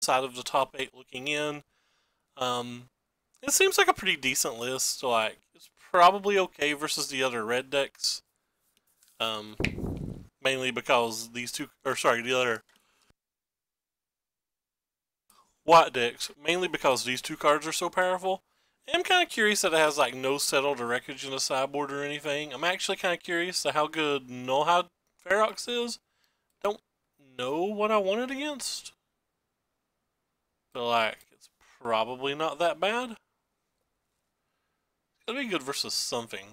outside of the top 8 looking in. It seems like a pretty decent list. Like, it's probably okay versus the other red decks. Um, Mainly because these two, or sorry, the other white decks, mainly because these two cards are so powerful. I'm kind of curious that it has like no settled or wreckage in the sideboard or anything. I'm actually kind of curious to how good Nullhide Ferox is. Don't know what I want it against. But like, it's probably not that bad. It's gonna be good versus something.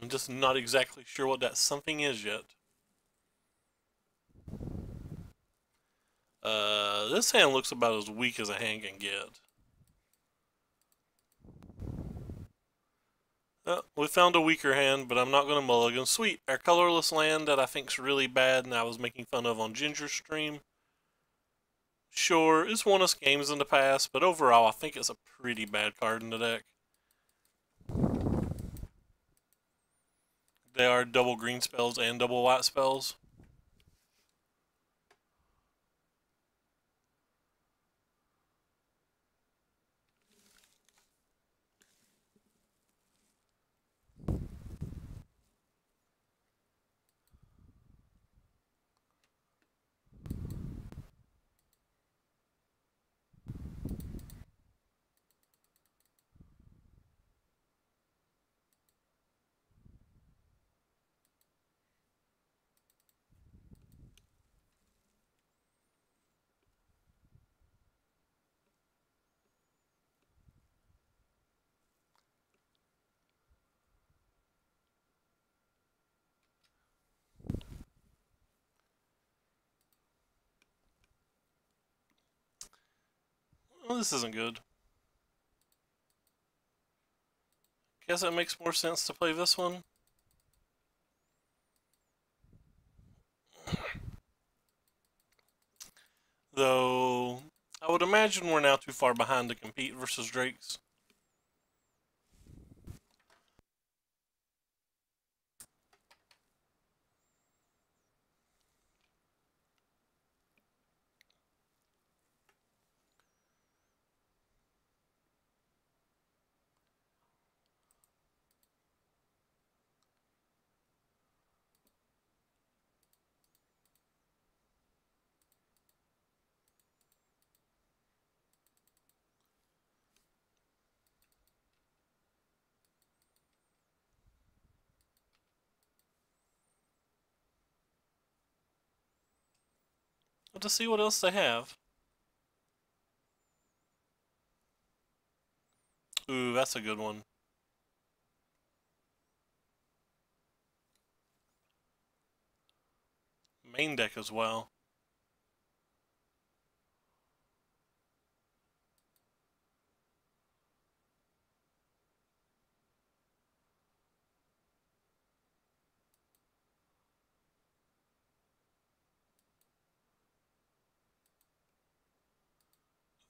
I'm just not exactly sure what that something is yet. This hand looks about as weak as a hand can get. We found a weaker hand, but I'm not going to mulligan. Sweet, our colorless land that I think's really bad and I was making fun of on Ginger's stream. Sure, it's won us games in the past, but overall I think it's a pretty bad card in the deck. They are double green spells and double white spells. Well, this isn't good. Guess it makes more sense to play this one. Though, I would imagine we're now too far behind to compete versus Drakes. But to see what else they have. Ooh, that's a good one. Main deck as well.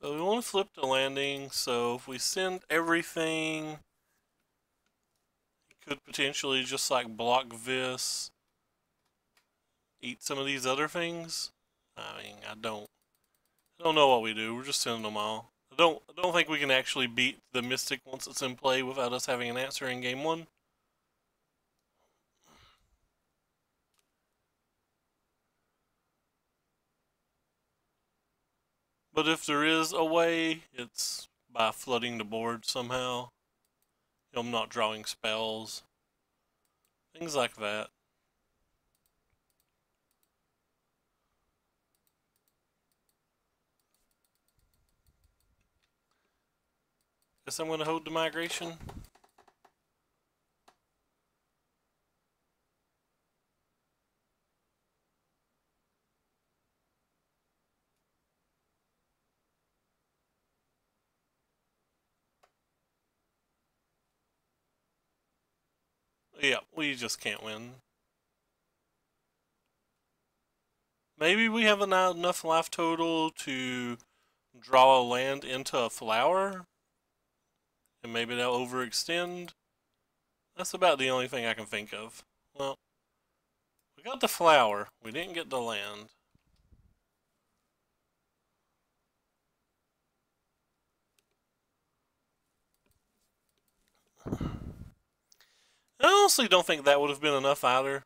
So we want to flip the landing, so if we send everything, it could potentially just like block this, eat some of these other things. I mean, I don't know what we do. We're just sending them all. I don't think we can actually beat the Mystic once it's in play without us having an answer in game one. But if there is a way, it's by flooding the board somehow. I'm not drawing spells. Things like that. Guess I'm going to hold the migration. Yeah, we just can't win. Maybe we have enough life total to draw a land into a flower, and maybe they'll overextend. That's about the only thing I can think of. Well, we got the flower. We didn't get the land. I honestly don't think that would have been enough either.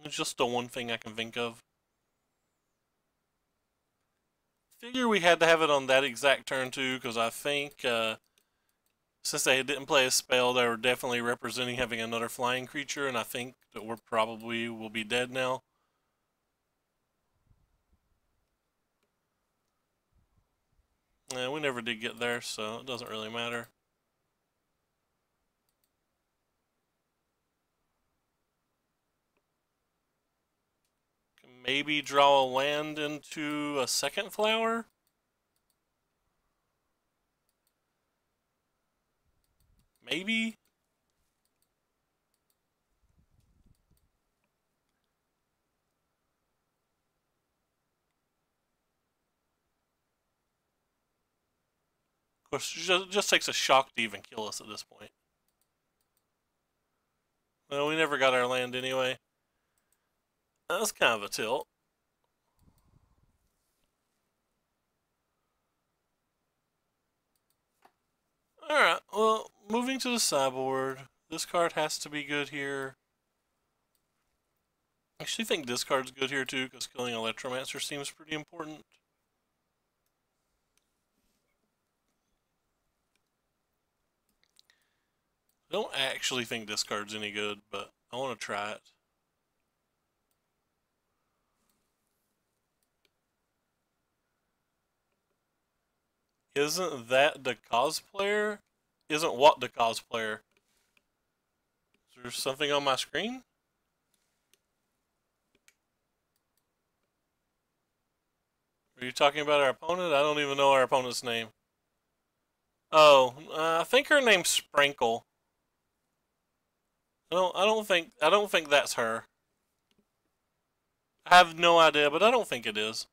It's just the one thing I can think of. Figure we had to have it on that exact turn too, because I think since they didn't play a spell, they were definitely representing having another flying creature, and I think that we're probably will be dead now. Yeah, we never did get there, so it doesn't really matter. Can maybe draw a land into a second flower? Maybe? Of course, it just takes a shock to even kill us at this point. Well, we never got our land anyway. That's kind of a tilt. Alright, well, moving to the sideboard. This card has to be good here. I actually think this card's good here too, because killing Electromancer seems pretty important. I don't actually think this card's any good, but I want to try it. Isn't that the cosplayer? Isn't what the cosplayer? Is there something on my screen? Are you talking about our opponent? I don't even know our opponent's name. Oh, I think her name's Sprinkle. I don't think that's her. I have no idea, but I don't think it is.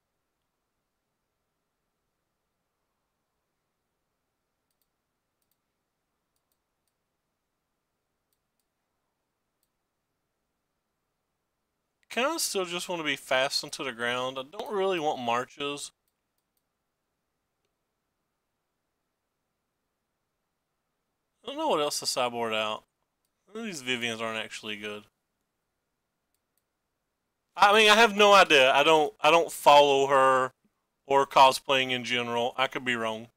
Kind of still just want to be fast into the ground. I don't really want marches. I don't know what else to sideboard out. These Vivians aren't actually good. I mean, I have no idea. I don't follow her or cosplaying in general. I could be wrong.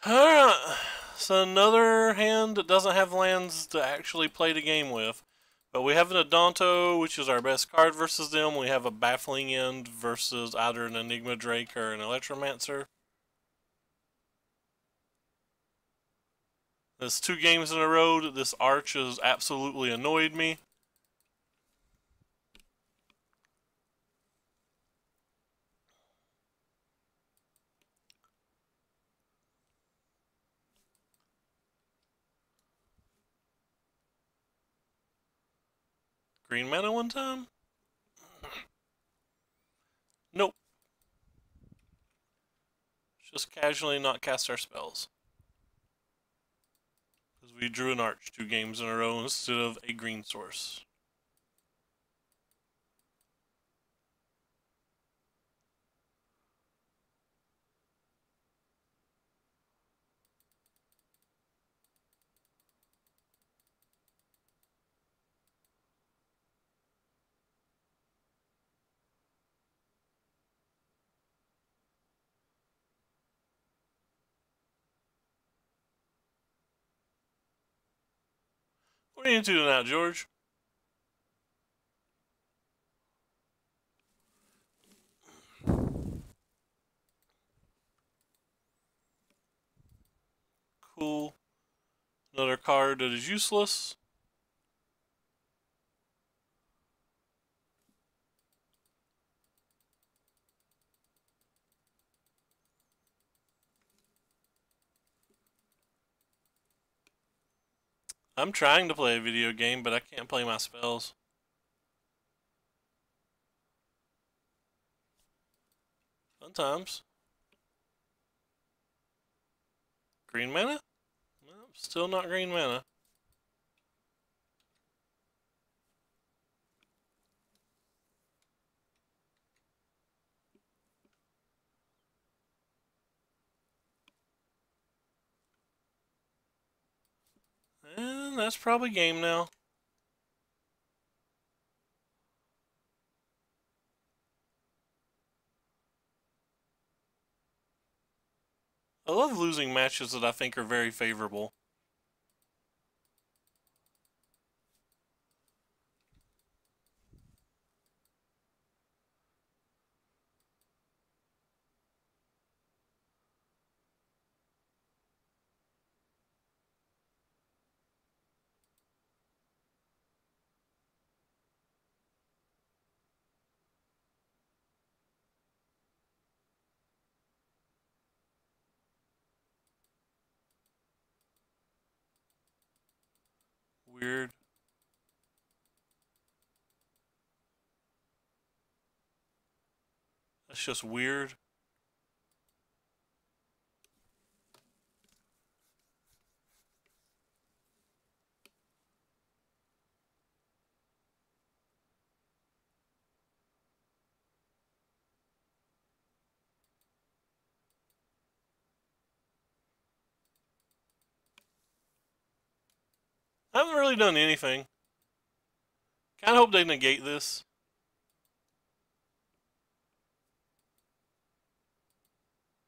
Alright. So another hand that doesn't have lands to actually play the game with. But we have an Adonto, which is our best card versus them. We have a Baffling End versus either an Enigma Drake or an Electromancer. There's 2 games in a row that this Arch has absolutely annoyed me. Green mana one time? Nope. Just casually not cast our spells. Because we drew an Arch 2 games in a row instead of a green source. What are you into now, George? Cool. Another card that is useless. I'm trying to play a video game, but I can't play my spells. Sometimes. Green mana? Nope, still not green mana. And that's probably game now. I love losing matches that I think are very favorable. Weird. That's just weird. I haven't really done anything. Kinda hope they negate this.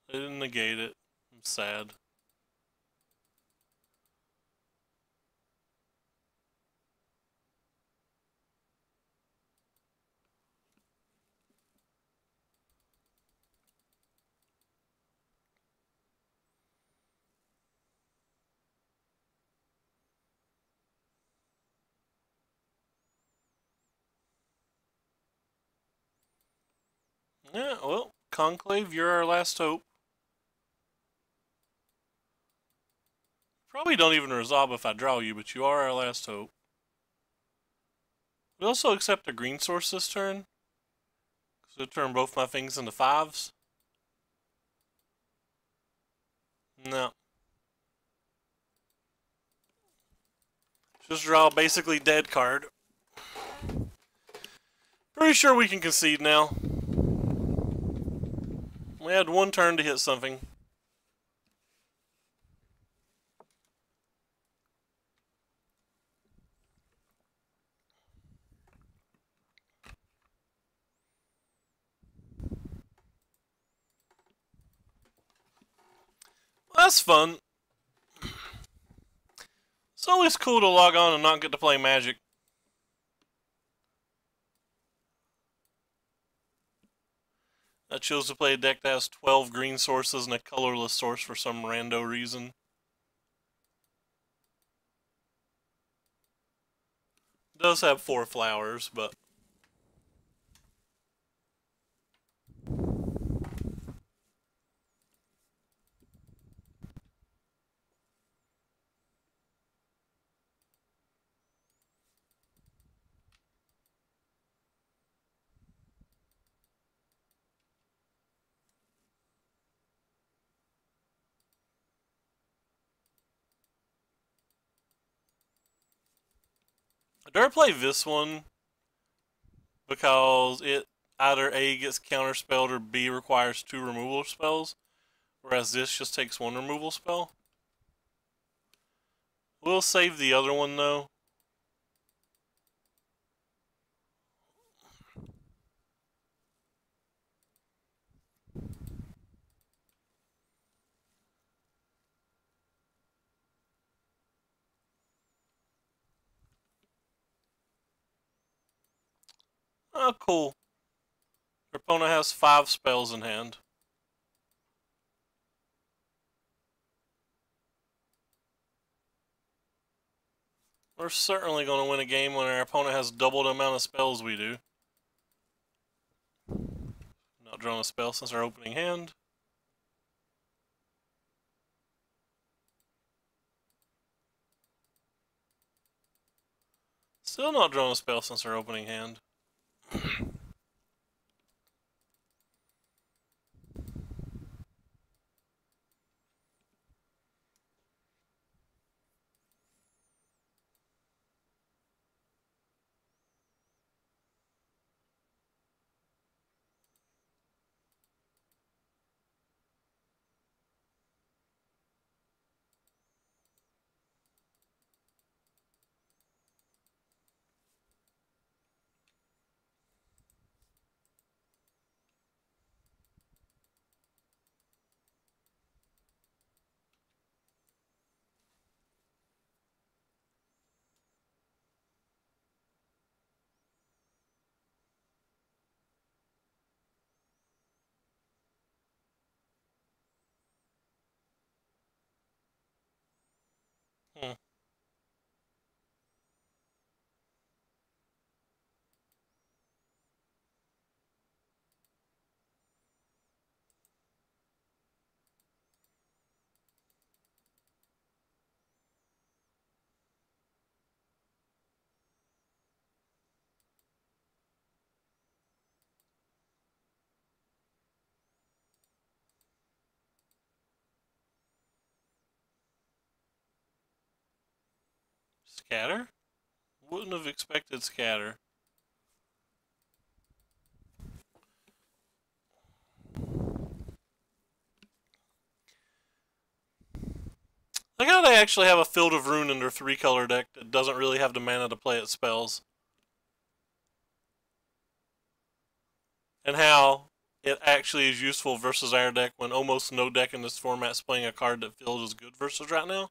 They didn't negate it. I'm sad. Yeah, well, Conclave, you're our last hope. Probably don't even resolve if I draw you, but you are our last hope. We also accept a green source this turn. So turn both my things into 5s. No. Just draw a basically dead card. Pretty sure we can concede now. We had one turn to hit something. That's fun. It's always cool to log on and not get to play Magic. I chose to play a deck that has 12 green sources and a colorless source for some rando reason. It does have 4 flowers, but... I dare play this one because it either A gets counterspelled or B requires 2 removal spells, whereas this just takes 1 removal spell. We'll save the other one though. Oh, cool. Your opponent has 5 spells in hand. We're certainly going to win a game when our opponent has double the amount of spells we do. Not drawing a spell since our opening hand. Still not drawing a spell since our opening hand. Scatter? Wouldn't have expected scatter. Like how they actually have a Field of Ruin in their 3-color deck that doesn't really have the mana to play its spells. And how it actually is useful versus our deck when almost no deck in this format is playing a card that feels as good versus right now.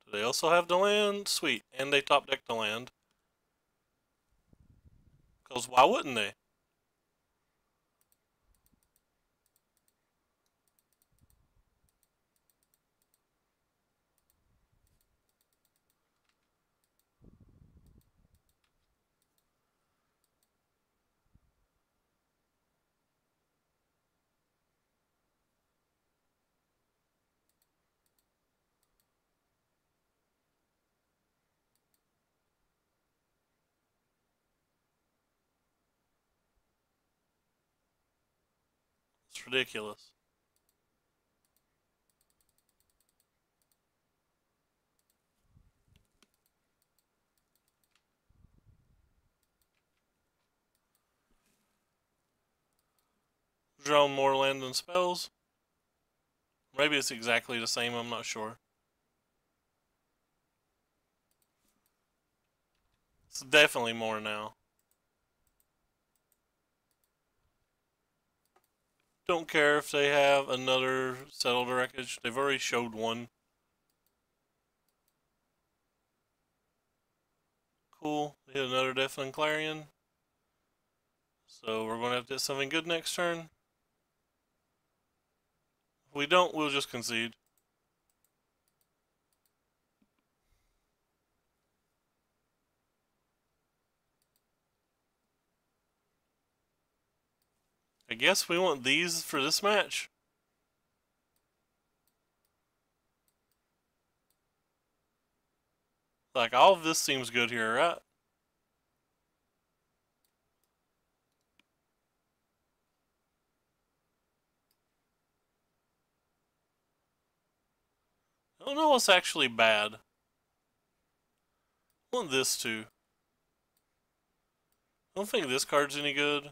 Do they also have the land? Sweet. And they top deck the land. Because why wouldn't they? It's ridiculous. Draw more land and spells. Maybe it's exactly the same, I'm not sure. It's definitely more now. Don't care if they have another Settled Wreckage. They've already showed one. Cool. They hit another Deafening Clarion. So we're going to have to hit something good next turn. If we don't, we'll just concede. I guess we want these for this match. Like, all of this seems good here, right? I don't know what's actually bad. I want this too. I don't think this card's any good.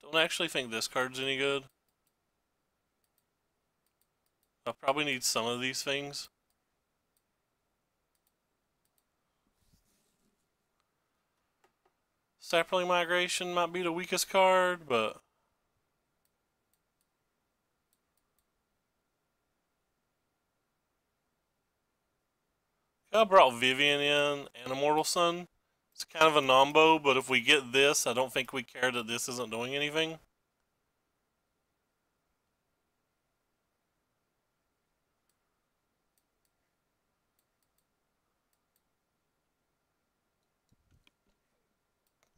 Don't actually think this card's any good. I probably need some of these things. Sapling Migration might be the weakest card, but I brought Vivian in and Immortal Sun. It's kind of a nombo, but if we get this, I don't think we care that this isn't doing anything.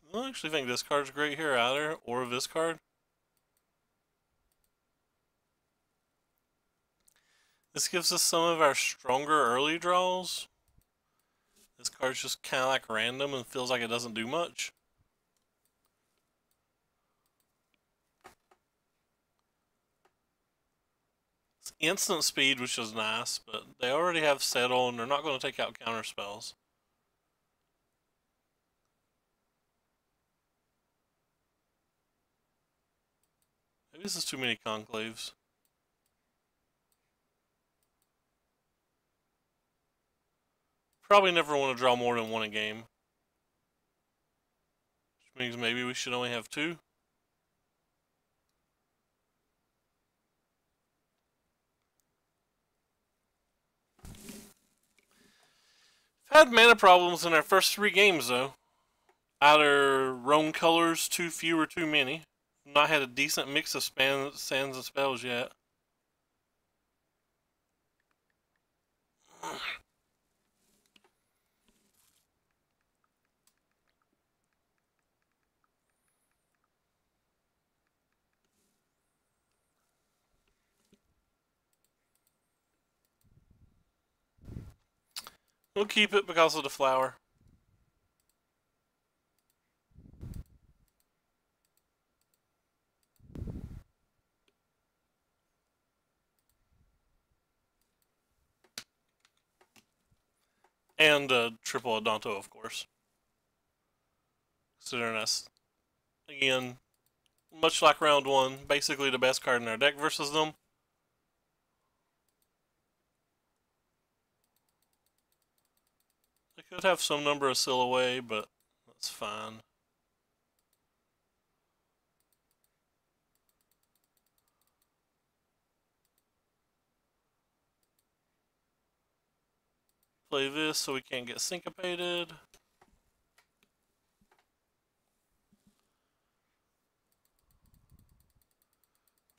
I don't actually think this card's great here either, or this card. This gives us some of our stronger early draws. This card's just kind of like random and feels like it doesn't do much. It's instant speed, which is nice, but they already have Settle and they're not going to take out counter spells. Maybe this is too many Conclaves. Probably never want to draw more than one a game. Which means maybe we should only have two. Had mana problems in our first 3 games though. Either wrong colors, too few or too many. Not had a decent mix of sands and spells yet. We'll keep it because of the flower. And triple Odonto, of course. Considering that's, again, much like round one, basically the best card in our deck versus them. They could have some number of Seal away, but that's fine. Play this so we can't get syncopated.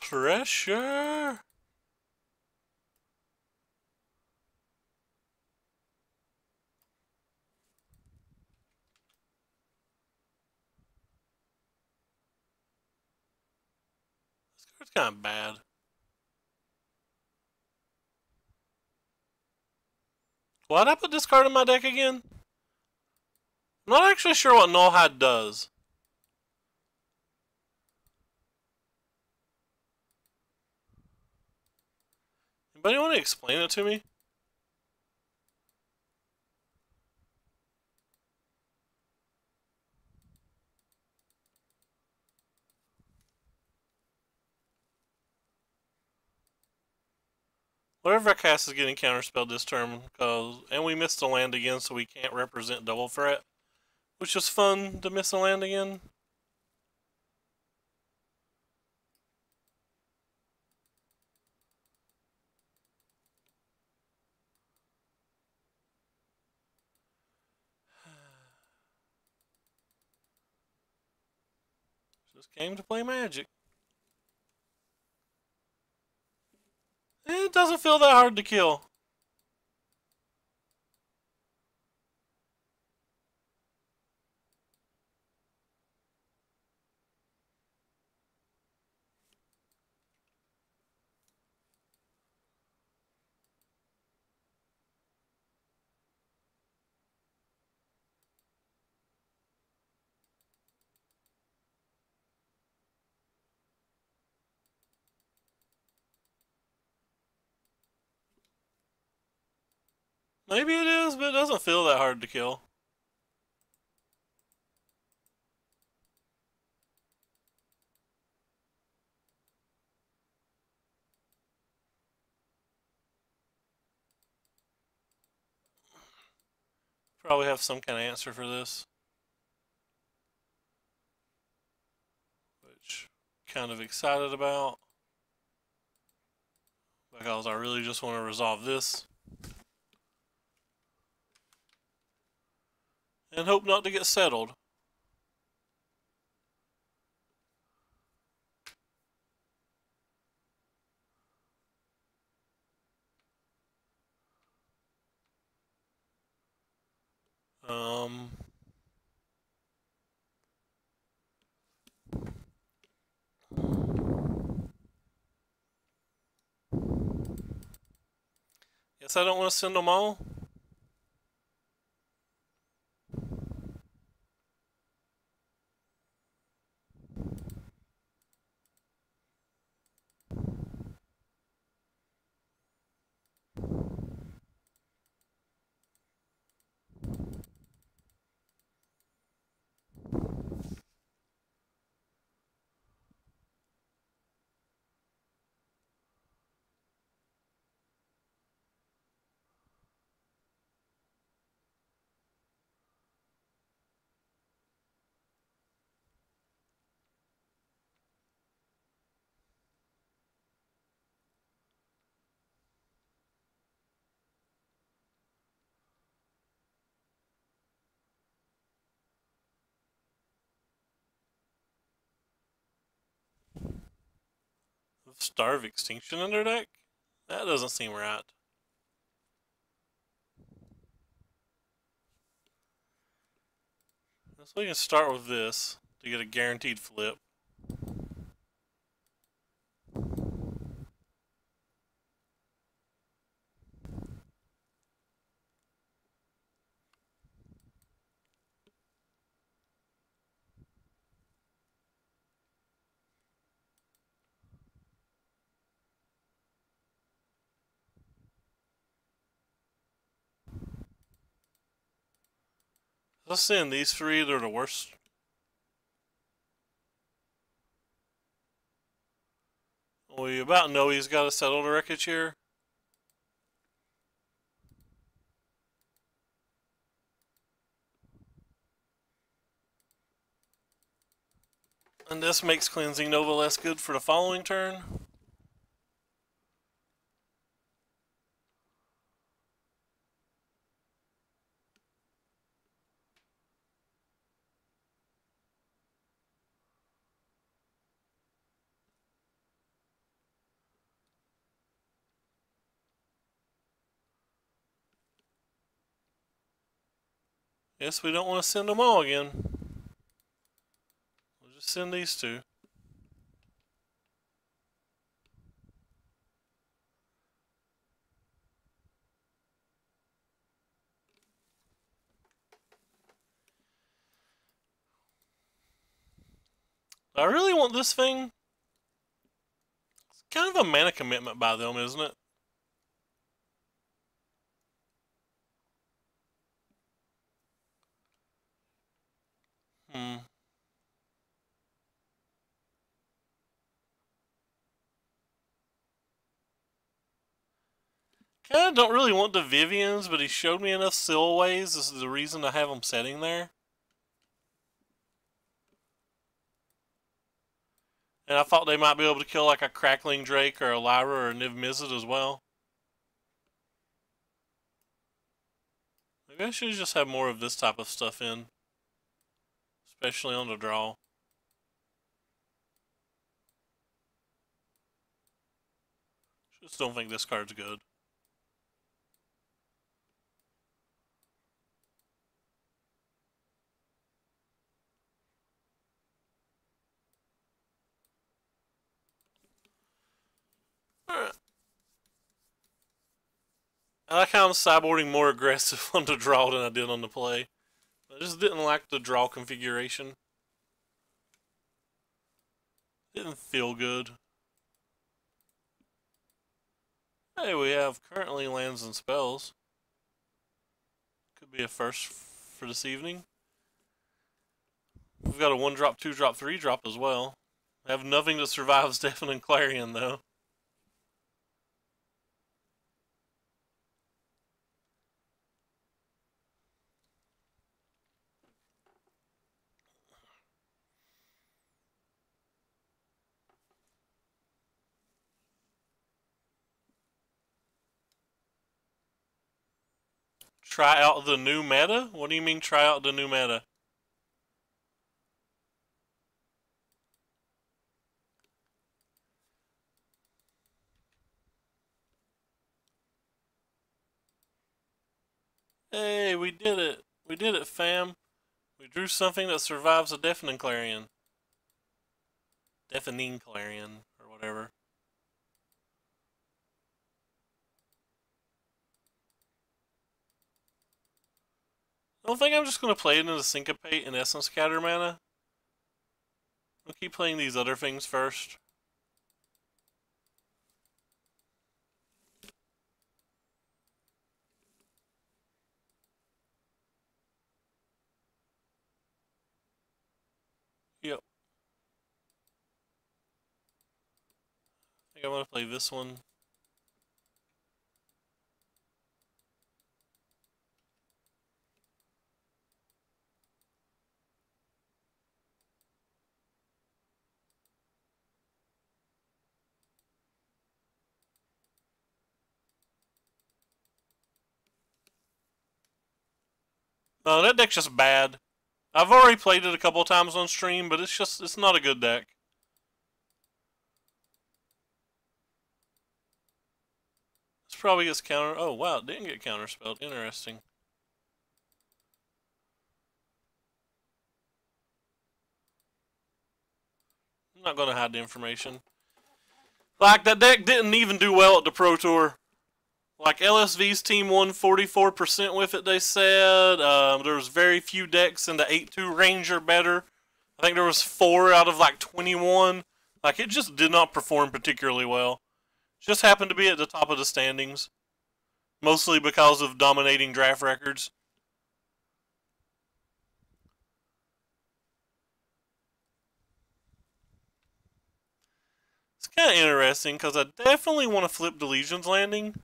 Pressure! This card's kind of bad. Why'd I put this card in my deck again? I'm not actually sure what Nullhide does. Anybody want to explain it to me? Whatever I cast is getting counterspelled this turn, and we missed a land again, so we can't represent double threat, which is fun to miss a land again. Just came to play Magic. It doesn't feel that hard to kill. Maybe it is, but it doesn't feel that hard to kill. Probably have some kind of answer for this, which I'm kind of excited about, because I really just want to resolve this and hope not to get settled. Um, Guess I don't want to send them all. Starve Extinction in their deck? That doesn't seem right. So we can start with this to get a guaranteed flip. Let's send these three. They're the worst. We about know he's got to settle the wreckage here. And this makes cleansing Nova less good for the following turn. Guess we don't want to send them all again. We'll just send these two. I really want this thing. It's kind of a mana commitment by them, isn't it? Kinda don't really want the Vivians, but he showed me enough Silways. This is the reason I have them setting there. And I thought they might be able to kill like a Crackling Drake or a Lyra or a Niv Mizzet as well. Maybe I should just have more of this type of stuff in. Especially on the draw. Just don't think this card's good. Alright. I like how I'm sideboarding more aggressive on the draw than I did on the play. I just didn't like the draw configuration. Didn't feel good. Hey, we have currently lands and spells. Could be a first for this evening. We've got a 1-drop, 2-drop, 3-drop as well. I have nothing that survives Deafening Clarion though. Try out the new meta? What do you mean try out the new meta? Hey, we did it. We did it, fam. We drew something that survives a Deafening Clarion. Deafening Clarion, or whatever. I don't think I'm just going to play it into Syncopate and Essence Scatter mana. I'll keep playing these other things first. Yep. I think I'm going to play this one. No, that deck's just bad. I've already played it a couple times on stream, but it's not a good deck. This probably gets counter. Oh wow, it didn't get counterspelled. Interesting. I'm not gonna hide the information. Like, that deck didn't even do well at the Pro Tour. Like, LSV's team won 44% with it, they said. There was very few decks in the 8-2 range or better. I think there was 4 out of like 21. Like, it just did not perform particularly well. Just happened to be at the top of the standings. Mostly because of dominating draft records. kind of interesting because I definitely want to flip the Legion's Landing,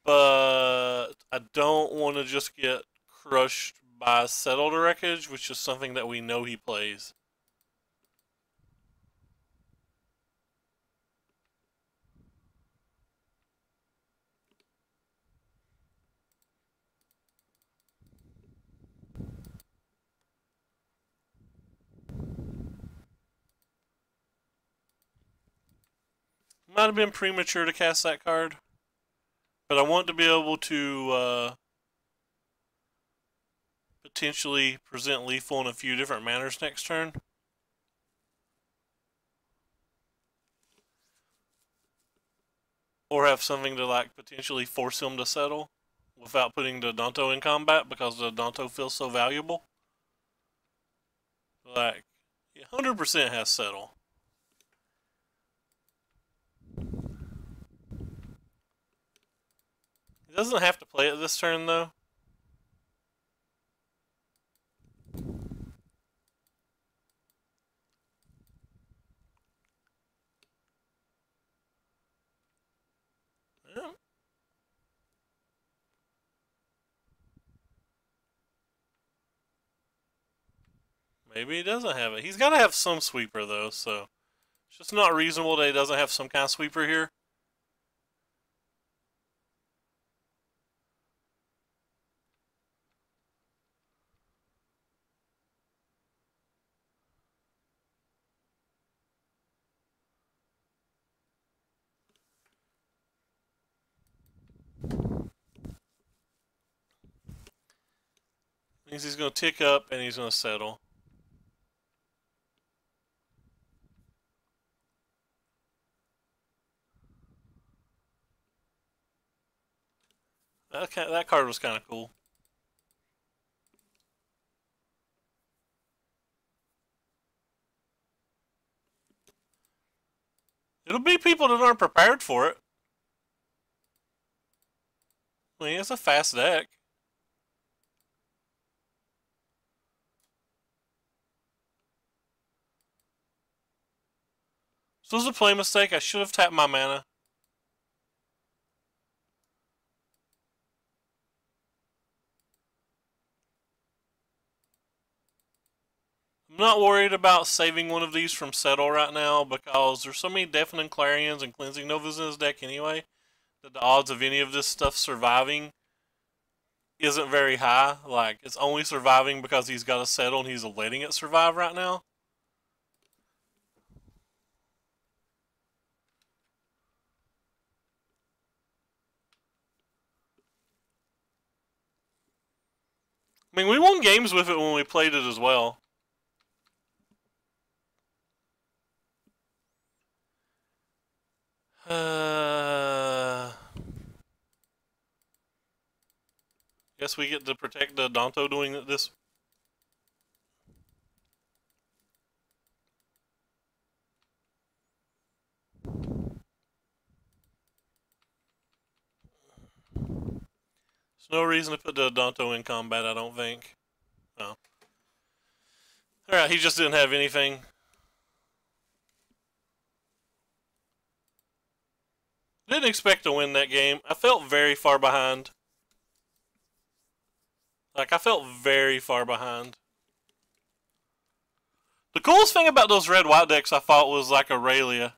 but I don't want to just get crushed by Settle the Wreckage, which is something that we know he plays. Might have been premature to cast that card, but I want to be able to potentially present lethal in a few different manners next turn. Or have something to like potentially force him to settle without putting the Danto in combat because the Danto feels so valuable. Like, 100% has settle. He doesn't have to play it this turn though. Yeah. Maybe he doesn't have it. He's got to have some sweeper though, so it's just not reasonable that he doesn't have some kind of sweeper here. Means he's going to tick up and he's going to settle. That card was kind of cool. It'll be people that aren't prepared for it. I mean, it's a fast deck. So this was a play mistake. I should have tapped my mana. I'm not worried about saving one of these from Settle right now because there's so many Deafening Clarions and Cleansing Novas in his deck anyway that the odds of any of this stuff surviving isn't very high. Like, it's only surviving because he's got a Settle and he's letting it survive right now. I mean, we won games with it when we played it as well. Guess we get to protect the Danto doing this. There's no reason to put the Danto in combat, I don't think. No. Alright, he just didn't have anything. Didn't expect to win that game. I felt very far behind. Like, I felt very far behind. The coolest thing about those red-white decks I thought was like Aurelia.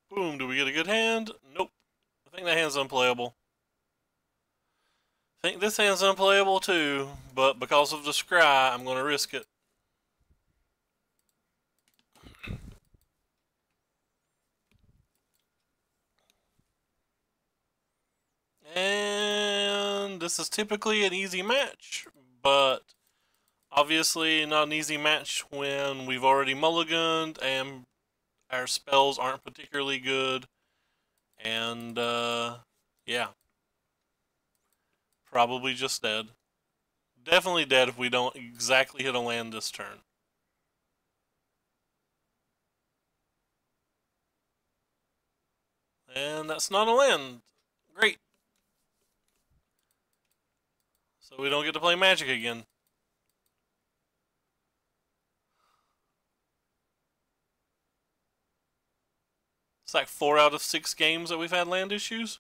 Boom, do we get a good hand? Nope. I think that hand's unplayable. I think this hand's unplayable too, but because of the scry, I'm going to risk it. And this is typically an easy match, but obviously not an easy match when we've already mulliganed and our spells aren't particularly good. And, yeah. Probably just dead. Definitely dead if we don't exactly hit a land this turn. And that's not a land. Great. So we don't get to play Magic again. It's like 4 out of 6 games that we've had land issues.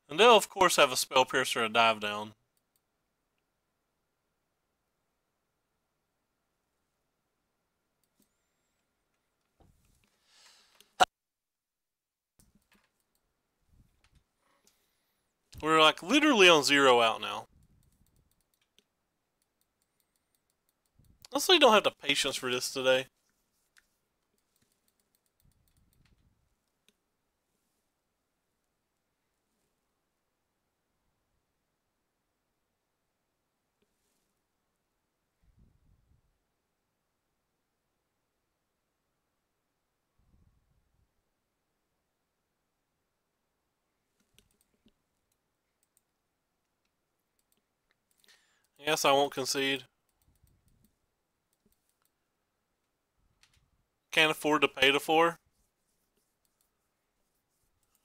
And they'll of course have a Spell Piercer or a Dive Down. We're like literally on 0 out now. Honestly, don't have the patience for this today. Yes, I won't concede. Can't afford to pay the 4.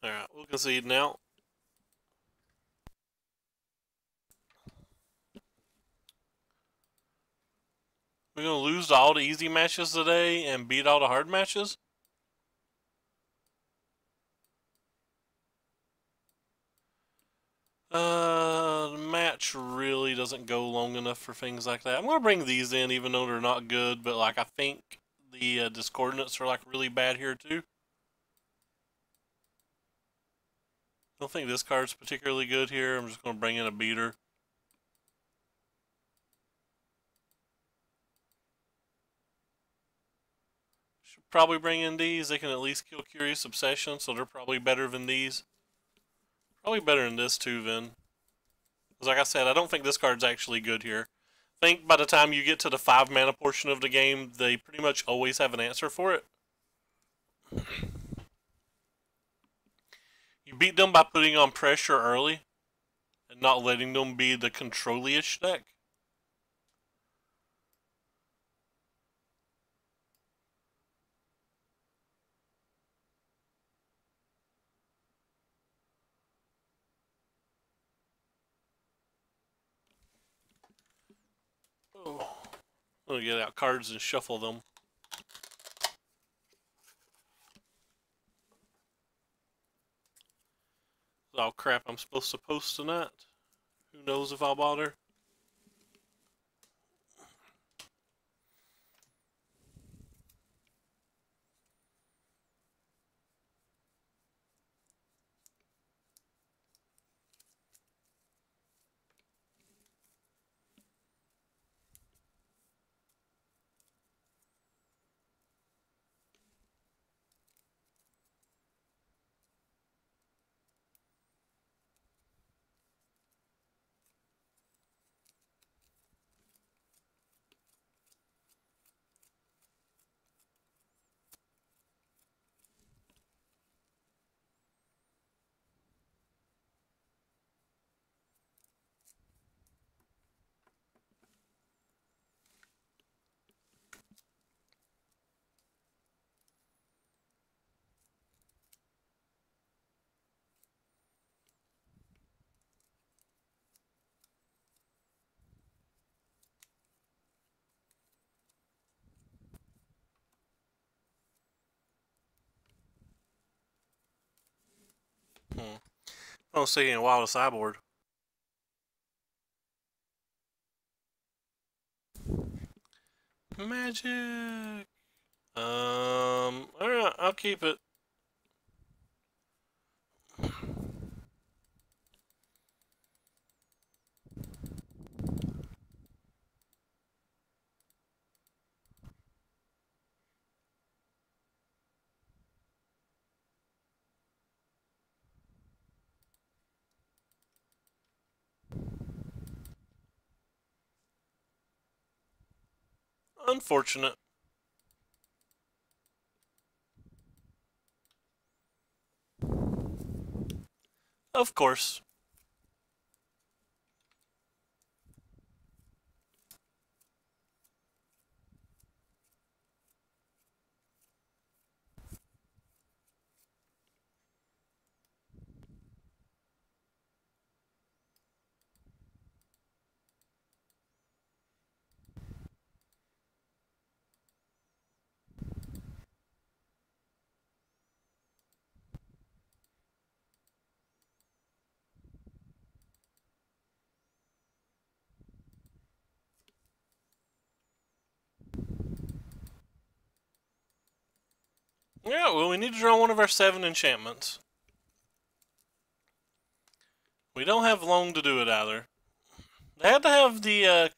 Alright, we'll concede now. We're gonna lose to all the easy matches today and beat all the hard matches? The match really doesn't go long enough for things like that. I'm gonna bring these in even though they're not good, but like I think the discoordinates are like really bad here too. I don't think this card's particularly good here. I'm just gonna bring in a beater. Should probably bring in these. They can at least kill Curious Obsession, so they're probably better than these. Probably better than this too, then. Because like I said, I don't think this card's actually good here. I think by the time you get to the 5 mana portion of the game, they pretty much always have an answer for it. You beat them by putting on pressure early and not letting them be the control-ish deck. Oh. I'm gonna get out cards and shuffle them. Oh crap, I'm supposed to post tonight. Who knows if I'll bother? I don't see any wild sideboard. Magic. Alright, I'll keep it. Unfortunate. Of course. Yeah, well, we need to draw one of our 7 enchantments. We don't have long to do it either. They had to have the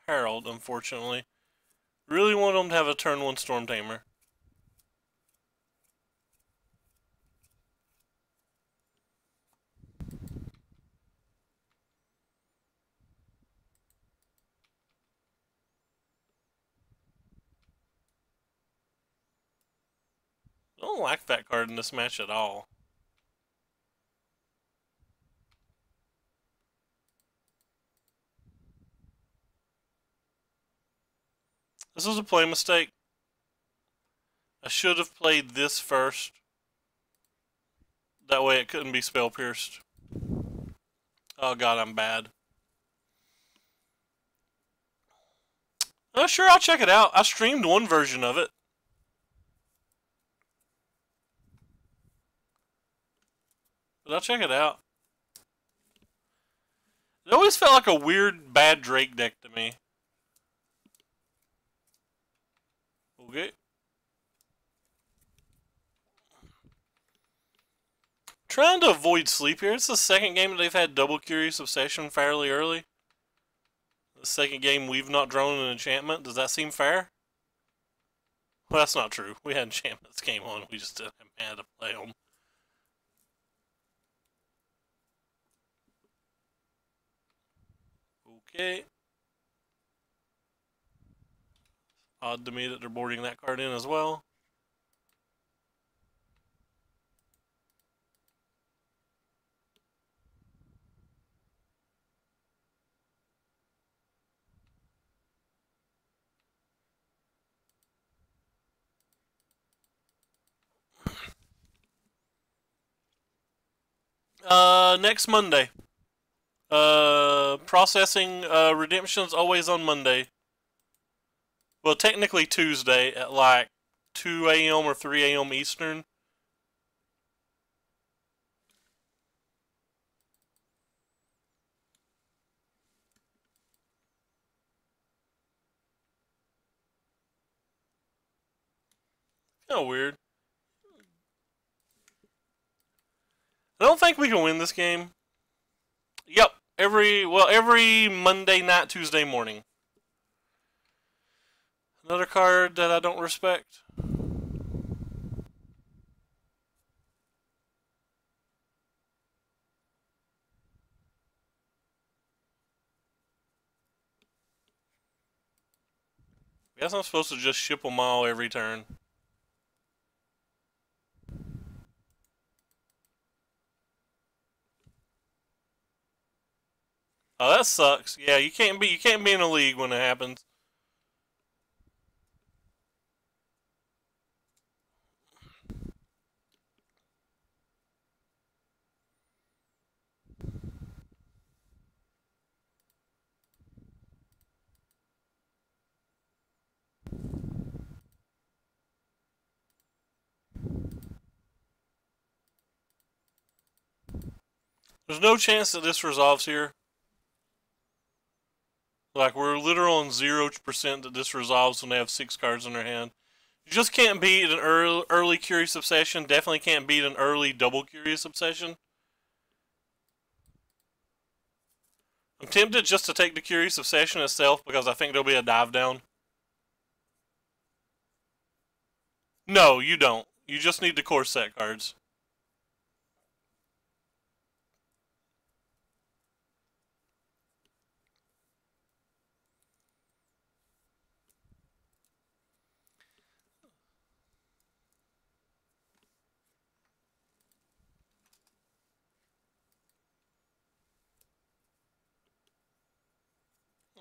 Herald, unfortunately. Really want them to have a turn 1 Storm Tamer. I don't like that card in this match at all. This was a play mistake. I should have played this first. That way it couldn't be spell pierced. Oh god, I'm bad. Oh, sure, I'll check it out. I streamed one version of it. But I'll check it out. It always felt like a weird, bad Drake deck to me. Okay. Trying to avoid sleep here. It's the second game that they've had double Curious Obsession fairly early. The second game we've not drawn an enchantment. Does that seem fair? Well, that's not true. We had enchantments came on. We just didn't have mana to play them. Okay. Odd to me that they're boarding that card in as well. Next Monday. Processing redemptions always on Monday. Well, technically Tuesday at like 2 a.m. or 3 a.m. Eastern. Kind of weird. I don't think we can win this game. Yep, every Monday night, Tuesday morning. Another card that I don't respect. Guess I'm supposed to just ship them all every turn. Oh, that sucks. Yeah, you can't be in a league when it happens. There's no chance that this resolves here. Like, we're literal on 0% that this resolves when they have 6 cards in their hand. You just can't beat an early Curious Obsession. Definitely can't beat an early double Curious Obsession. I'm tempted just to take the Curious Obsession itself because I think there'll be a dive down. No, you don't. You just need the core set cards.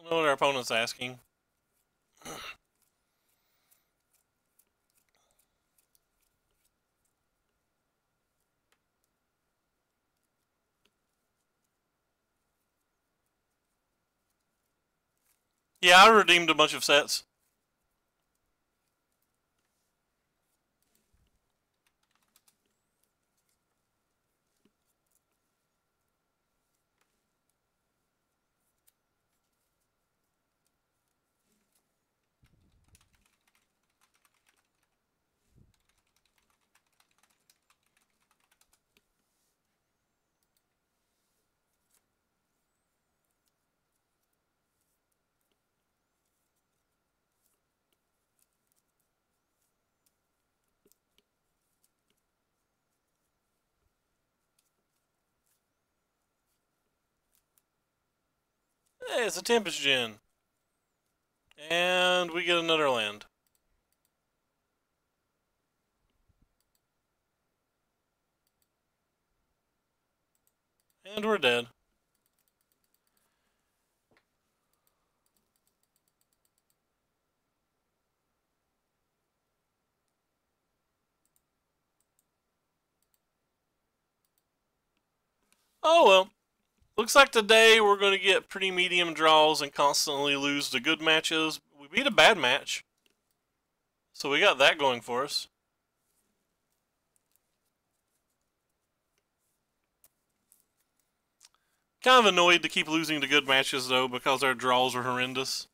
don't know what our opponent's asking. Yeah, I redeemed a bunch of sets. Hey, it's a Tempest Gen. And we get another land. And we're dead. Oh well. Looks like today we're going to get pretty medium draws and constantly lose the good matches. We beat a bad match. So we got that going for us. Kind of annoyed to keep losing the good matches though because our draws are horrendous.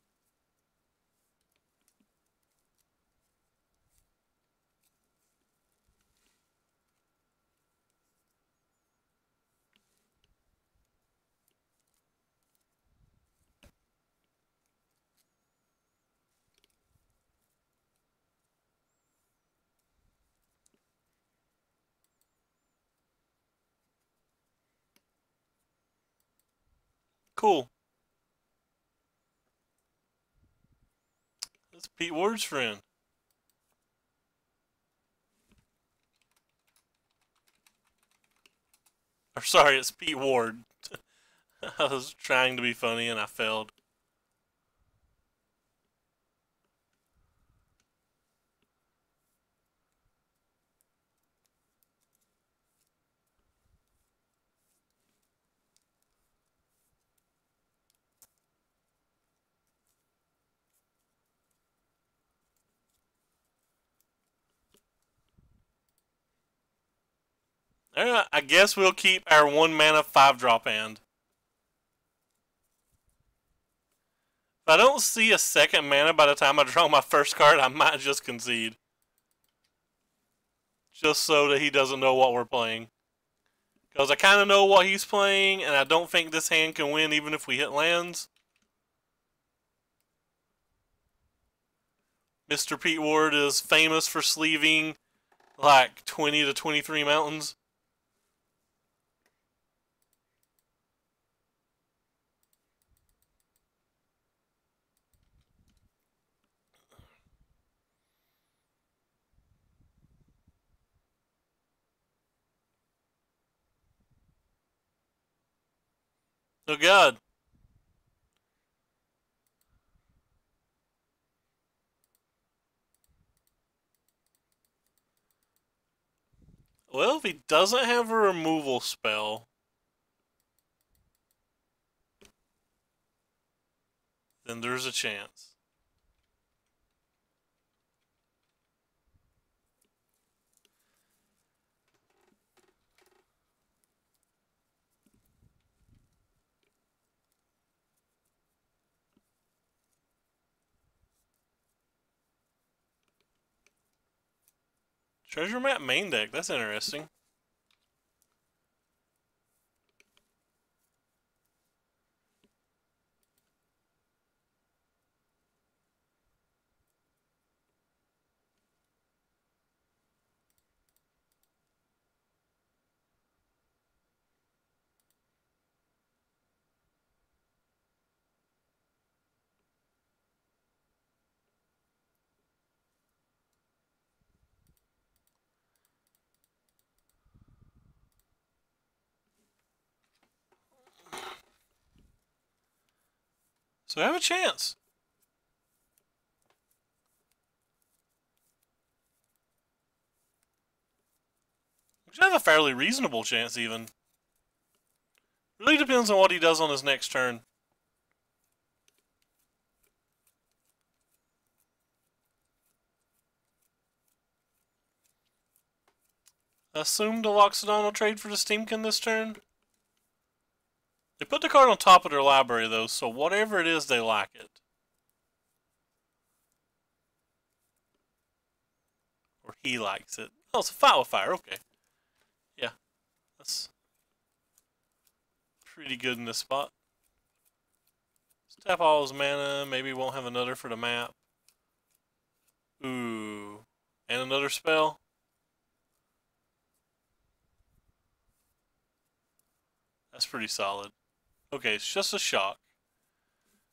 Cool. That's Pete Ward's friend. Or sorry, it's Pete Ward. I was trying to be funny and I failed. Alright, I guess we'll keep our 1 mana 5-drop hand. If I don't see a second mana by the time I draw my first card, I might just concede. Just so that he doesn't know what we're playing. Because I kind of know what he's playing, and I don't think this hand can win even if we hit lands. Mr. Pete Ward is famous for sleeving like 20 to 23 mountains. Oh god. Well, if he doesn't have a removal spell, then there's a chance. Treasure map main deck, that's interesting. So I have a chance. We should have a fairly reasonable chance, even. Really depends on what he does on his next turn. Assume the Loxodon will trade for the Steamkin this turn. They put the card on top of their library, though, so whatever it is, they like it. Or he likes it. Oh, it's a Fight with Fire, okay. Yeah, that's pretty good in this spot. Let's tap all his mana, maybe won't have another for the map. Ooh, and another spell. That's pretty solid. Okay, it's just a shock.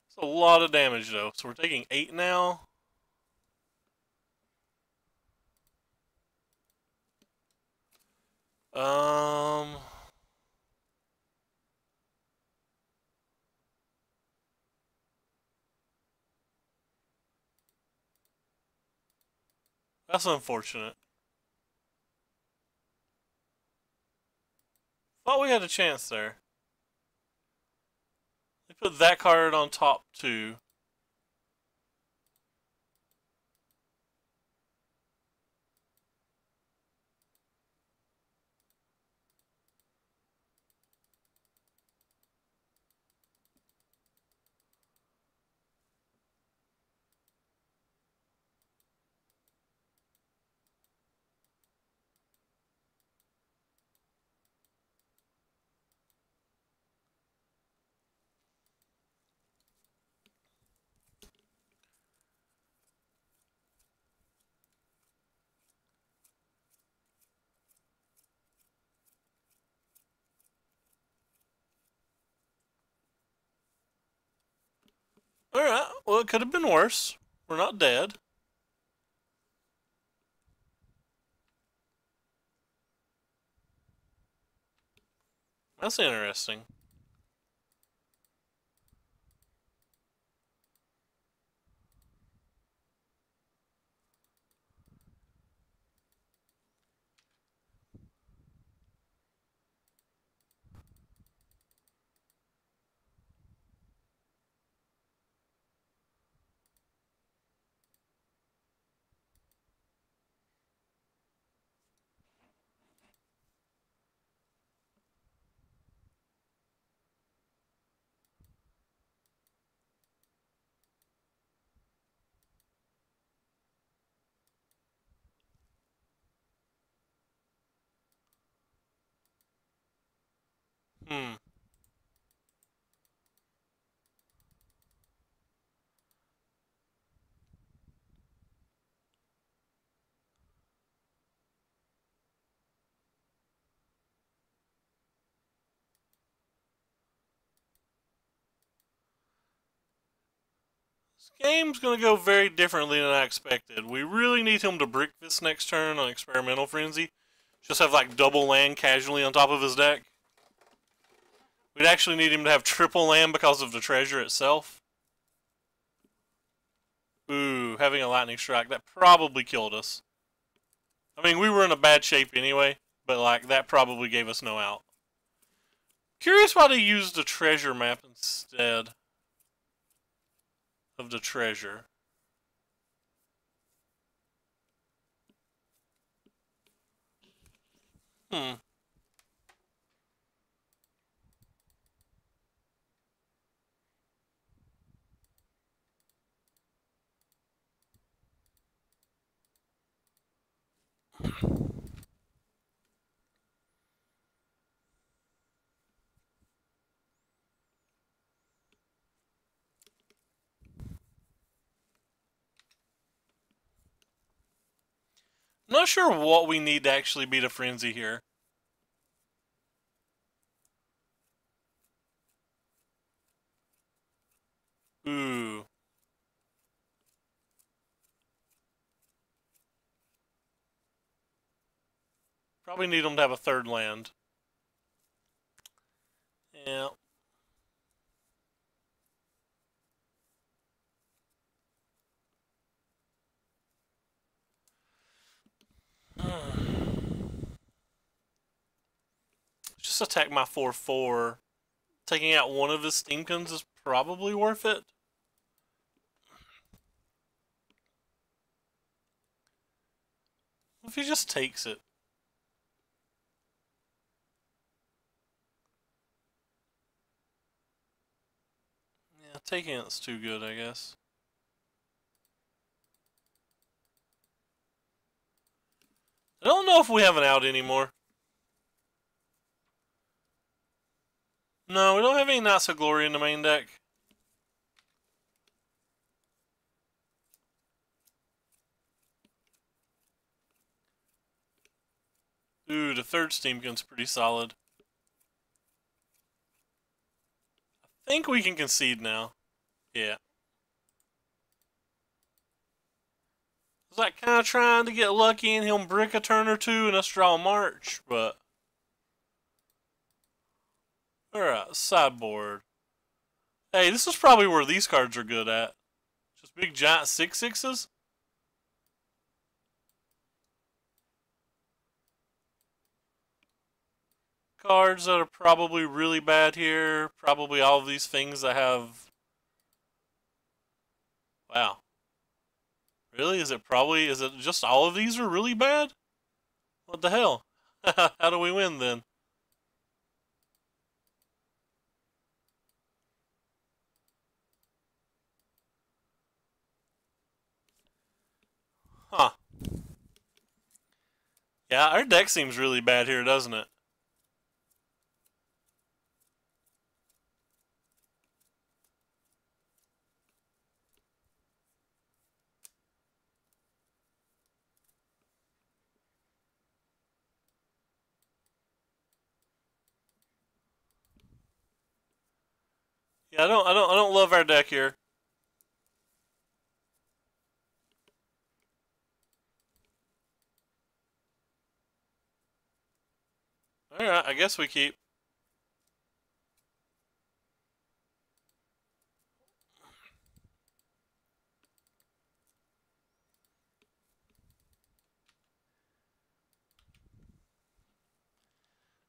It's a lot of damage, though. So we're taking 8 now. That's unfortunate. Thought we had a chance there. They put that card on top too. Alright, well, it could have been worse. We're not dead. That's interesting. Hmm. This game's gonna go very differently than I expected. We really need him to brick this next turn on Experimental Frenzy. Just have like double land casually on top of his deck. We'd actually need him to have triple land because of the treasure itself. Ooh, having a lightning strike, that probably killed us. I mean, we were in a bad shape anyway, but like that probably gave us no out. Curious why they used the treasure map instead of the treasure. Hmm. Not sure what we need to actually beat a frenzy here. Ooh. Probably need them to have a third land. Yeah. Just attack my 4/4. Taking out one of his Steamkins is probably worth it. If he just takes it. Yeah, taking it's too good, I guess. I don't know if we have an out anymore. No, we don't have any Knights of Glory in the main deck. Ooh, the third Steamkin's pretty solid. I think we can concede now. Yeah. I was like kind of trying to get lucky and him brick a turn or two and us draw a march, but... Alright, sideboard. Hey, this is probably where these cards are good at. Just big giant 6/6s. Cards that are probably really bad here. Probably all of these things that have... Wow. Really? Is it just all of these are really bad? What the hell? How do we win then? Huh. Yeah, our deck seems really bad here, doesn't it? Yeah, I don't love our deck here. Alright, I guess we keep.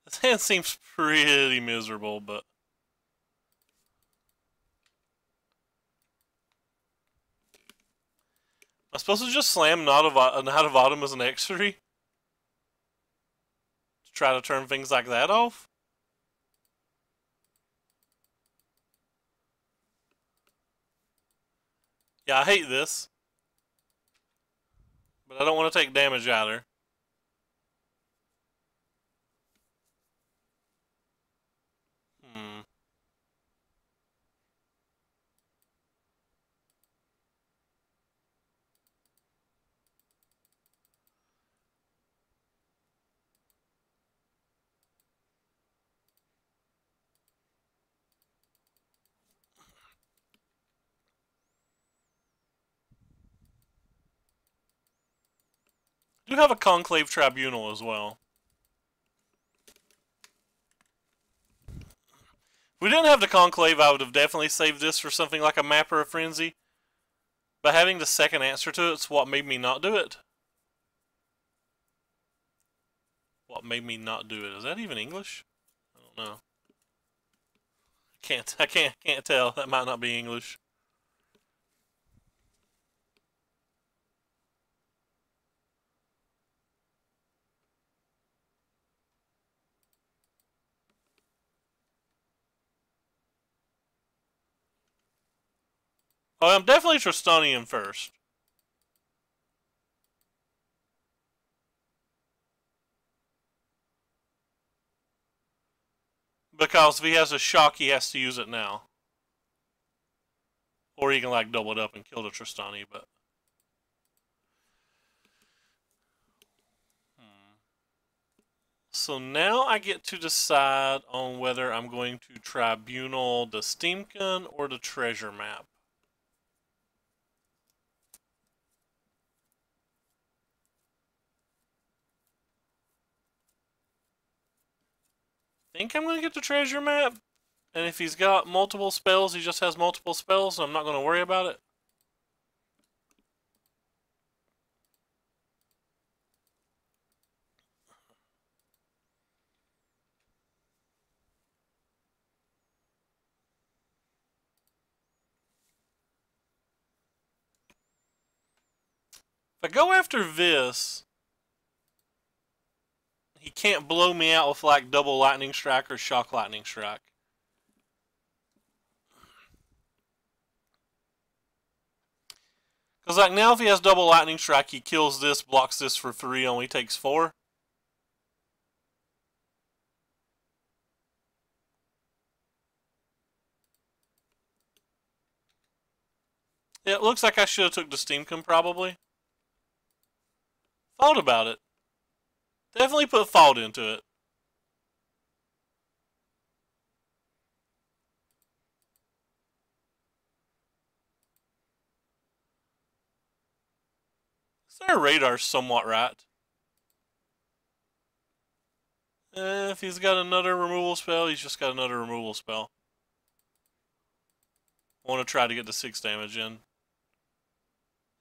This hand seems pretty miserable, but... Am I supposed to just slam Knot of Autumn as an X3? To try to turn things like that off? Yeah, I hate this. But I don't want to take damage either. Hmm. I do have a Conclave Tribunal as well. If we didn't have the Conclave, I would have definitely saved this for something like a Mapper of Frenzy. But having the second answer to it's what made me not do it. What made me not do it? Is that even English? I don't know. I can't tell. That might not be English. Oh, I'm definitely Tristanian first. Because if he has a shock, he has to use it now. Or he can like double it up and kill the Tristani, but... So now I get to decide on whether I'm going to Tribunal the Steamkin or the Treasure Map. I think I'm going to get the Treasure Map. And if he's got multiple spells, he just has multiple spells, and I'm not going to worry about it. If I go after this, he can't blow me out with like double lightning strike or shock lightning strike. Because like now if he has double lightning strike, he kills this, blocks this for 3, only takes 4. Yeah, it looks like I should have took the Steamcon probably. Thought about it. Definitely put thought into it. Their radar's somewhat right. If he's got another removal spell, he's just got another removal spell. I want to try to get the 6 damage in.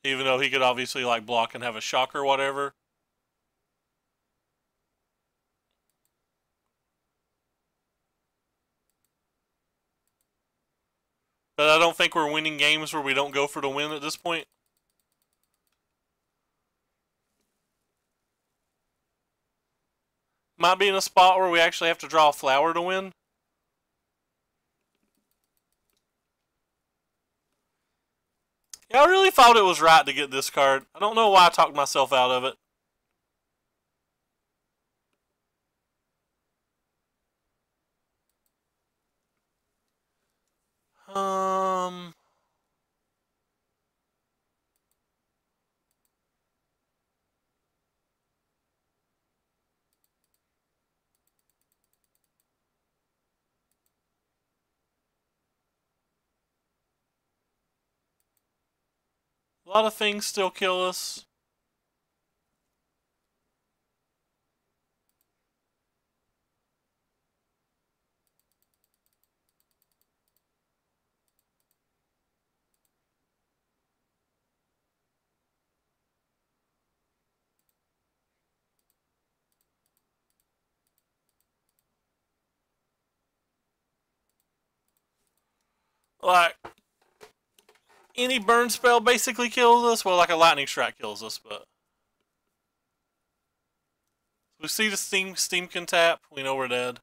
Even though he could obviously like block and have a shock or whatever. But I don't think we're winning games where we don't go for the win at this point. Might be in a spot where we actually have to draw a flower to win. Yeah, I really thought it was right to get this card. I don't know why I talked myself out of it. A lot of things still kill us. Like, any burn spell basically kills us. Well, like a lightning strike kills us, but we see the steam can tap. We know we're dead.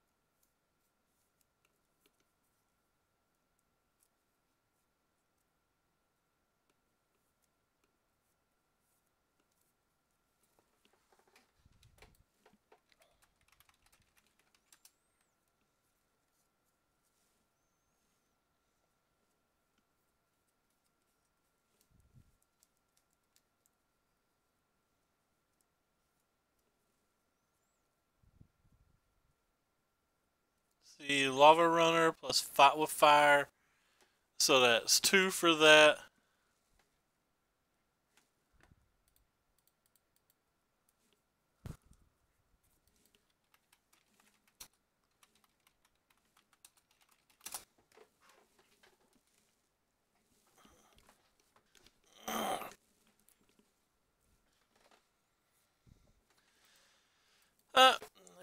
See, Lava Runner plus Fight with Fire. So that's 2 for that.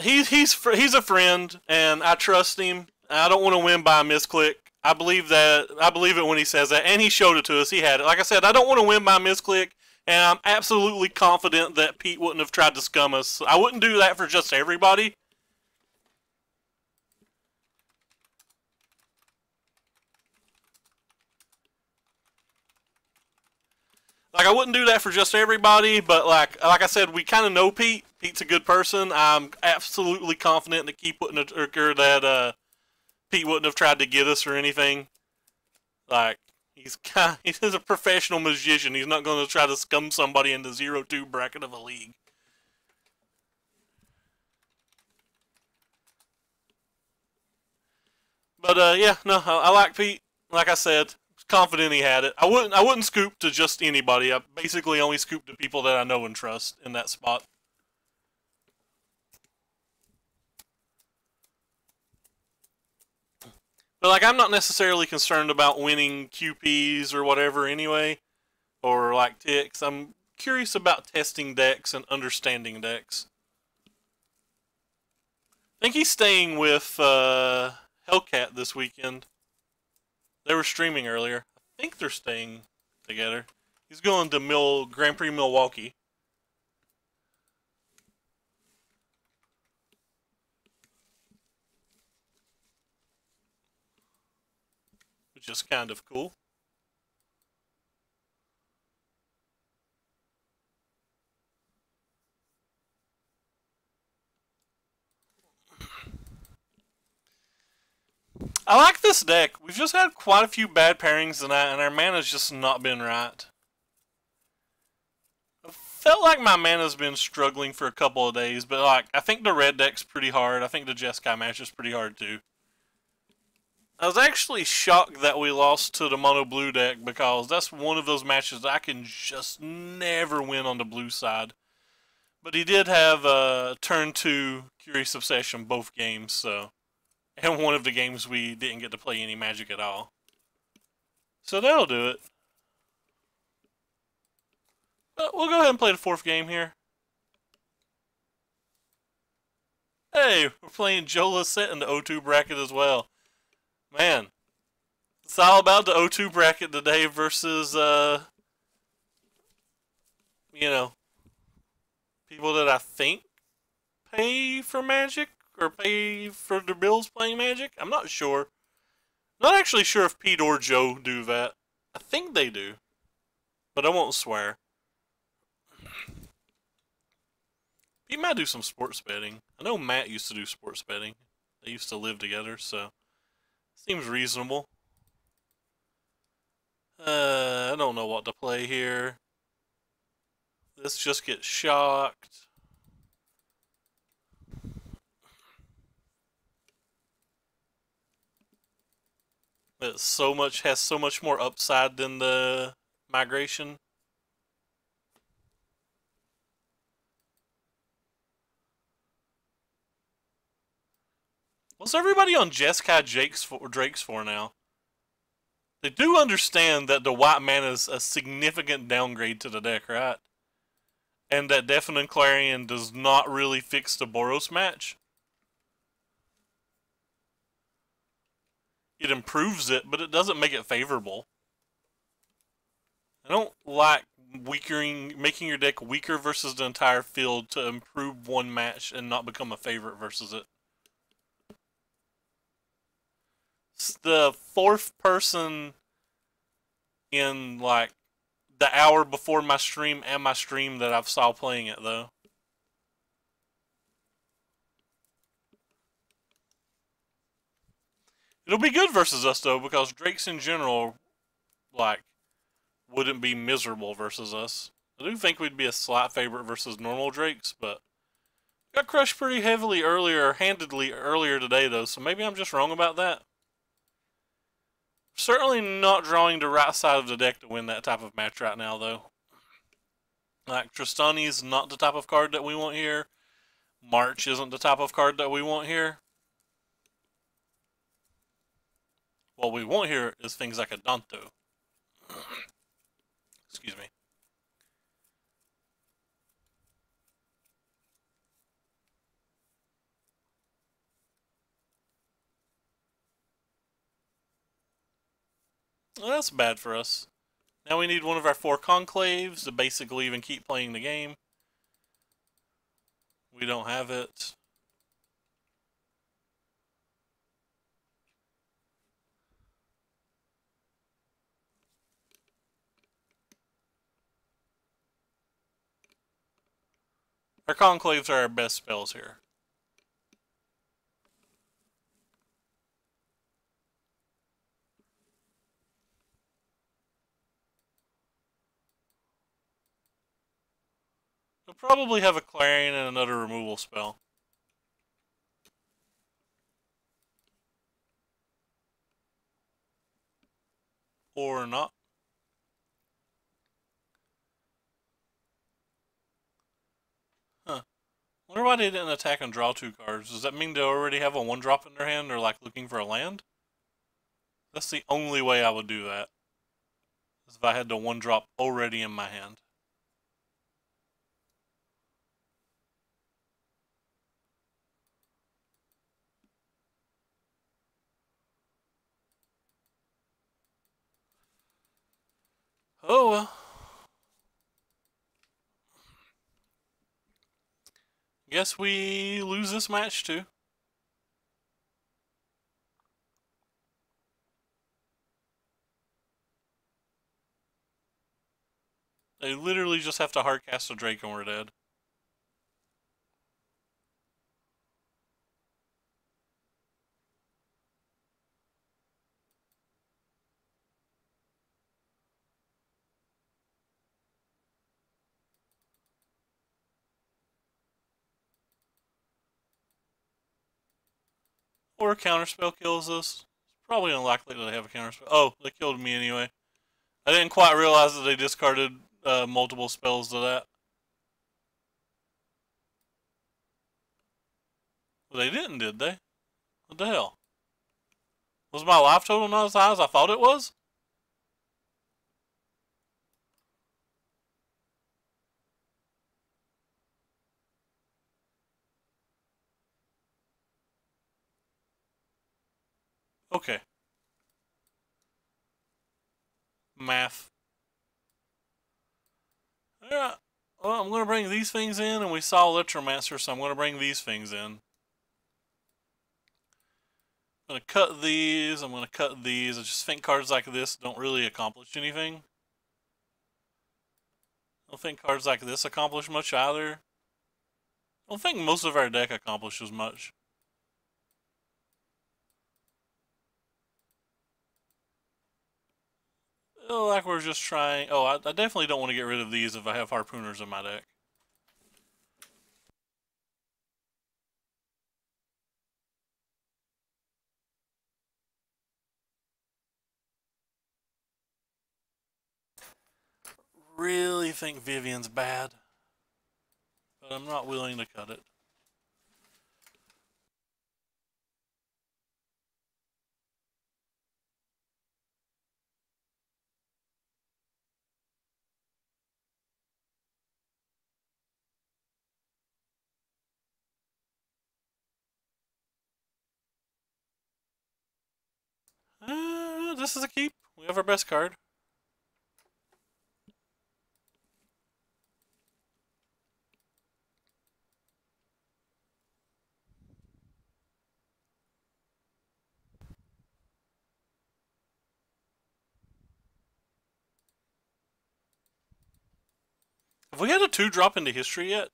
He's a friend, and I trust him. I don't want to win by a misclick. I believe it when he says that, and he showed it to us. He had it. Like I said, I don't want to win by a misclick, and I'm absolutely confident that Pete wouldn't have tried to scum us. I wouldn't do that for just everybody. Like, I wouldn't do that for just everybody, but like I said, we kind of know Pete. Pete's a good person. I'm absolutely confident that Pete wouldn't have tried to get us or anything. Like, he's a professional magician. He's not going to try to scum somebody in the 0-2 bracket of a league. But yeah, no, I like Pete. Like I said, confident he had it. I wouldn't scoop to just anybody. I basically only scoop to people that I know and trust in that spot. But like, I'm not necessarily concerned about winning QPs or whatever anyway, or like ticks. I'm curious about testing decks and understanding decks. I think he's staying with Hellcat this weekend. They were streaming earlier. I think they're staying together. He's going to Grand Prix Milwaukee. Which is kind of cool. I like this deck. We've just had quite a few bad pairings and our mana's just not been right. I felt like my mana's been struggling for a couple of days, but like I think the red deck's pretty hard. I think the Jeskai match is pretty hard too. I was actually shocked that we lost to the mono blue deck because that's one of those matches that I can just never win on the blue side. But he did have turn 2 Curious Obsession both games, so. And one of the games we didn't get to play any Magic at all. So that'll do it. But we'll go ahead and play the 4th game here. Hey, we're playing Joe Lissette in the O2 bracket as well. Man, it's all about the O2 bracket today versus, you know, people that I think pay for Magic or pay for their bills playing Magic. I'm not sure. Not actually sure if Pete or Joe do that. I think they do, but I won't swear. Pete might do some sports betting. I know Matt used to do sports betting. They used to live together, so seems reasonable. I don't know what to play here. Let's just get shocked. It has so much more upside than the migration. What's everybody on Jeskai Drakes for now? They do understand that the white mana is a significant downgrade to the deck, right? And that Deafening Clarion does not really fix the Boros match. It improves it, but it doesn't make it favorable. I don't like making your deck weaker versus the entire field to improve one match and not become a favorite versus it. It's the 4th person in like the hour before my stream and my stream that I've saw playing it though. It'll be good versus us though because Drakes in general like wouldn't be miserable versus us. I do think we'd be a slight favorite versus normal Drakes, but got crushed pretty handedly earlier today though, so maybe I'm just wrong about that. Certainly not drawing the right side of the deck to win that type of match right now, though. Like, Tristani is not the type of card that we want here. March isn't the type of card that we want here. What we want here is things like a Danto. Excuse me. Well, that's bad for us. Now we need one of our 4 conclaves to basically even keep playing the game. We don't have it. Our conclaves are our best spells here. We'll probably have a Clarion and another removal spell. Or not. Huh. Wonder why they didn't attack and draw 2 cards. Does that mean they already have a 1-drop in their hand or like looking for a land? That's the only way I would do that. Is if I had the 1-drop already in my hand. Oh well. Guess we lose this match too. They literally just have to hardcast a Drake and we're dead. Or a counterspell kills us. It's probably unlikely that they have a counterspell. Oh, they killed me anyway. I didn't quite realize that they discarded multiple spells to that. Well, they didn't, did they? What the hell? Was my life total not as high as I thought it was? Okay. Math. Yeah. Well, I'm going to bring these things in, and we saw Electromancer, so I'm going to bring these things in. I'm going to cut these. I'm going to cut these. I just think cards like this don't really accomplish anything. I don't think cards like this accomplish much either. I don't think most of our deck accomplishes much. Like we're just trying... Oh, I definitely don't want to get rid of these if I have Harpooners in my deck. Really think Vivian's bad. But I'm not willing to cut it. This is a keep. We have our best card. Have we had a 2-drop into history yet?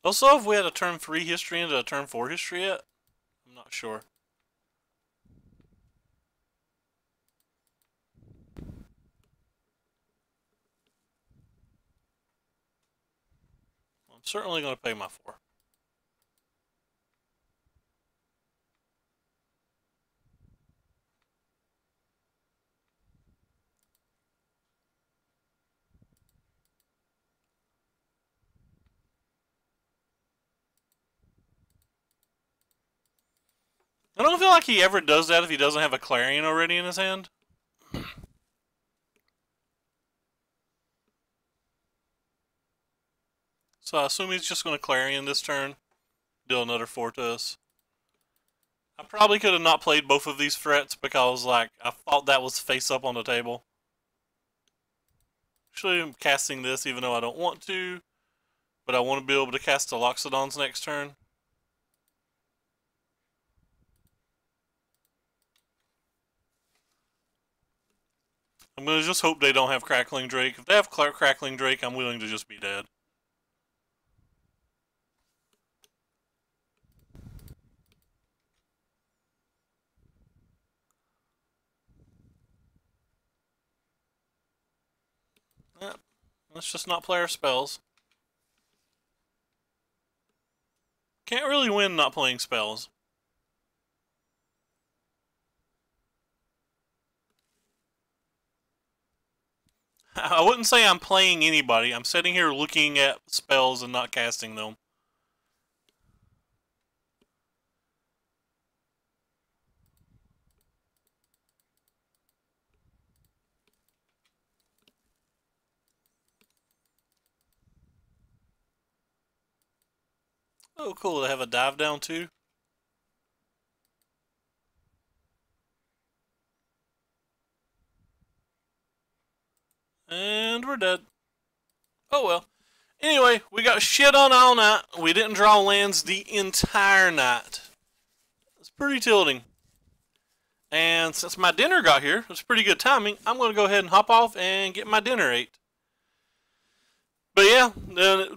Also, have we had a turn 3 history into a turn 4 history yet? I'm not sure. I'm certainly going to pay my 4. I don't feel like he ever does that if he doesn't have a Clarion already in his hand. So I assume he's just going to Clarion this turn. Deal another 4 to us. I probably could have not played both of these threats because, like, I thought that was face up on the table. Actually, I'm casting this even though I don't want to. But I want to be able to cast the Loxodons next turn. I'm going to just hope they don't have Crackling Drake. If they have Crackling Drake, I'm willing to just be dead. Yep. Let's just not play our spells. Can't really win not playing spells. I wouldn't say I'm playing anybody. I'm sitting here looking at spells and not casting them. Oh, cool. They have a dive down too. And we're dead. Oh well. Anyway, we got shit on all night. We didn't draw lands the entire night. It's pretty tilting. And since my dinner got here, it's pretty good timing. I'm going to go ahead and hop off and get my dinner ate. But yeah,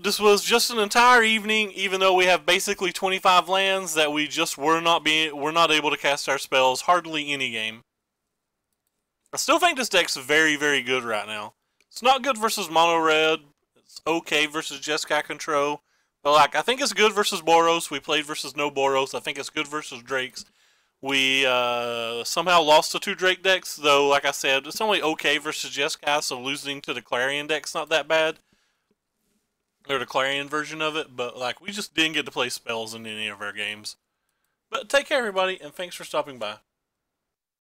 this was just an entire evening, even though we have basically 25 lands that we just were not able to cast our spells hardly any game. I still think this deck's very, very good right now. It's not good versus mono red. It's okay versus Jeskai control. But like, I think it's good versus Boros. We played versus no Boros. I think it's good versus Drakes. We somehow lost to 2 Drake decks, though, like I said, it's only okay versus Jeskai, so losing to the Clarion deck's not that bad. Or the Clarion version of it, but like, we just didn't get to play spells in any of our games. But take care, everybody, and thanks for stopping by.